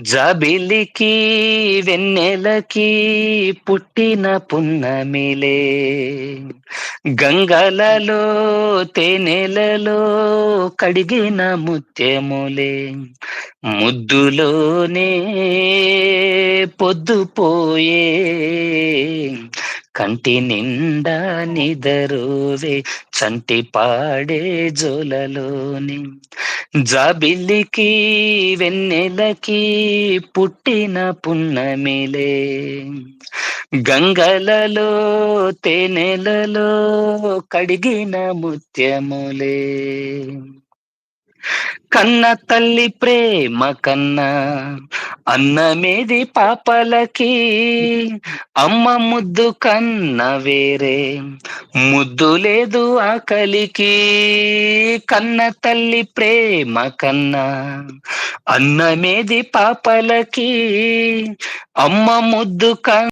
జాబిలికి వెన్నెలకి పుట్టిన పున్నమిలే గంగలలో తేనెలలో కడిగిన ముత్యములే ముద్దులోనే పొద్దుపోయే కంటి నిండా నిదరోవే చంటి పాడే జోలలోని జాబిల్లికి వెన్నెలకి పుట్టిన పున్నమిలే గంగలలో తేనెలలో కడిగిన ముత్యములే కన్న తల్లి ప్రేమ కన్నా అన్నమేది పాపలకి అమ్మ ముద్దు కన్న వేరే ముద్దు లేదు ఆకలికి కన్న తల్లి ప్రేమ కన్నా అన్నమేది పాపలకి అమ్మ ముద్దు